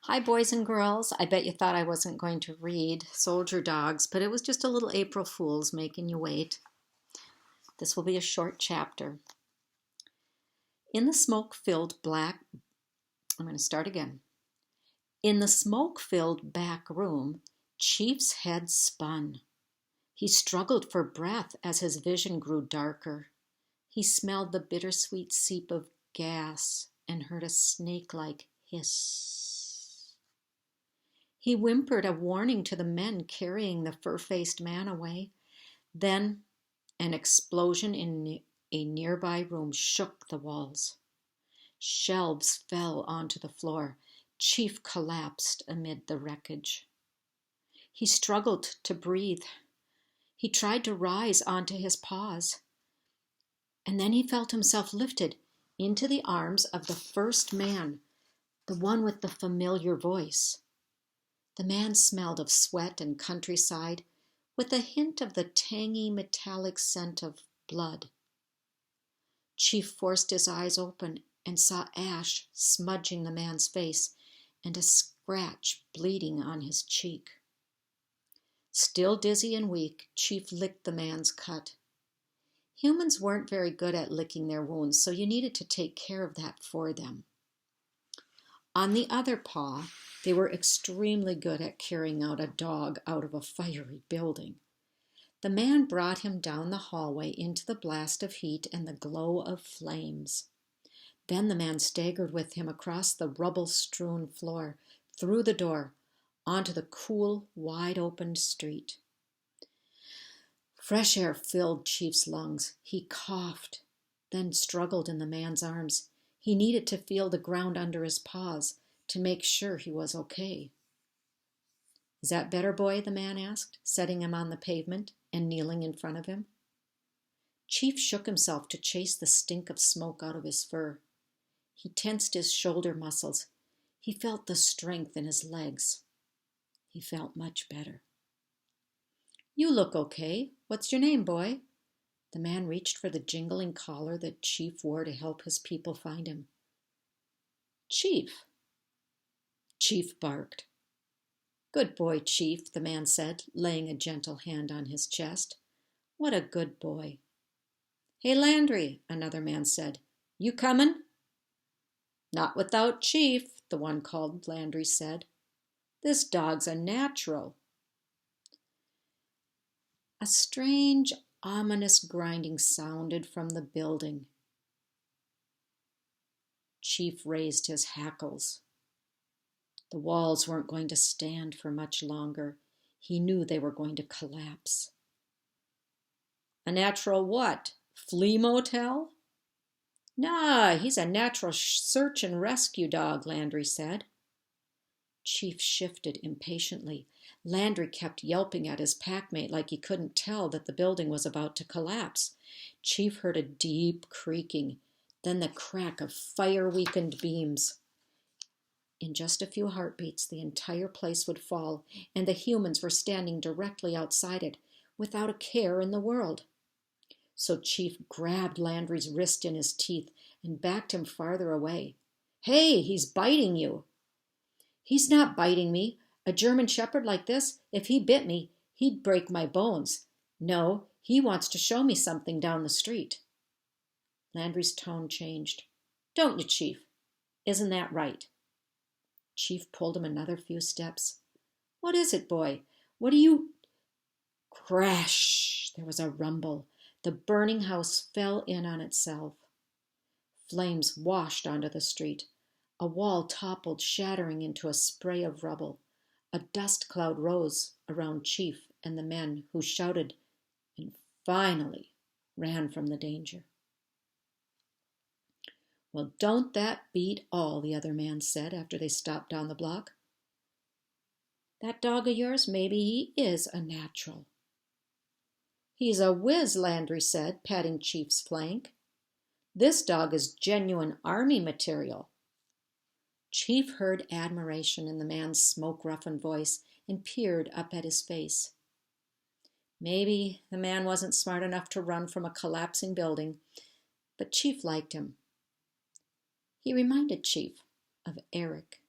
Hi, boys and girls. I bet you thought I wasn't going to read Soldier Dogs, but it was just a little April Fool's making you wait. This will be a short chapter. In the smoke-filled black... I'm going to start again. In the smoke-filled back room, Chief's head spun. He struggled for breath as his vision grew darker. He smelled the bittersweet seep of gas and heard a snake-like hiss. He whimpered a warning to the men carrying the fur-faced man away. Then an explosion in a nearby room shook the walls. Shelves fell onto the floor. Chief collapsed amid the wreckage. He struggled to breathe. He tried to rise onto his paws. And then he felt himself lifted into the arms of the first man, the one with the familiar voice. The man smelled of sweat and countryside, with a hint of the tangy metallic scent of blood. Chief forced his eyes open and saw ash smudging the man's face and a scratch bleeding on his cheek. Still dizzy and weak, Chief licked the man's cut. Humans weren't very good at licking their wounds, so you needed to take care of that for them. On the other paw, they were extremely good at carrying out a dog out of a fiery building. The man brought him down the hallway into the blast of heat and the glow of flames. Then the man staggered with him across the rubble-strewn floor, through the door, onto the cool, wide-open street. Fresh air filled Chief's lungs. He coughed, then struggled in the man's arms. He needed to feel the ground under his paws to make sure he was okay. "Is that better, boy?" the man asked, setting him on the pavement and kneeling in front of him. Chief shook himself to chase the stink of smoke out of his fur. He tensed his shoulder muscles. He felt the strength in his legs. He felt much better. "You look okay. What's your name, boy?" The man reached for the jingling collar that Chief wore to help his people find him. "Chief." Chief barked. "Good boy, Chief," the man said, laying a gentle hand on his chest. "What a good boy." "Hey, Landry," another man said. "You coming?" "Not without Chief," the one called Landry said. "This dog's a natural." A strange, ominous grinding sounded from the building. Chief raised his hackles. The walls weren't going to stand for much longer. He knew they were going to collapse. "A natural what? Flea motel?" "Nah, he's a natural search and rescue dog," Landry said. Chief shifted impatiently. Landry kept yelping at his packmate like he couldn't tell that the building was about to collapse. Chief heard a deep creaking, then the crack of fire-weakened beams. In just a few heartbeats, the entire place would fall, and the humans were standing directly outside it, without a care in the world. So Chief grabbed Landry's wrist in his teeth and backed him farther away. "Hey, he's biting you." "He's not biting me. A German Shepherd like this, if he bit me, he'd break my bones. No, he wants to show me something down the street." Landry's tone changed. "Don't you, Chief? Isn't that right?" Chief pulled him another few steps. "What is it, boy? What do you—" Crash! There was a rumble. The burning house fell in on itself. Flames washed onto the street. A wall toppled, shattering into a spray of rubble. A dust cloud rose around Chief and the men, who shouted and finally ran from the danger. "Well, don't that beat all," the other man said after they stopped down the block. "That dog of yours, maybe he is a natural." "He's a whiz," Landry said, patting Chief's flank. "This dog is genuine army material." Chief heard admiration in the man's smoke-roughened voice and peered up at his face. Maybe the man wasn't smart enough to run from a collapsing building, but Chief liked him. He reminded Chief of Eric.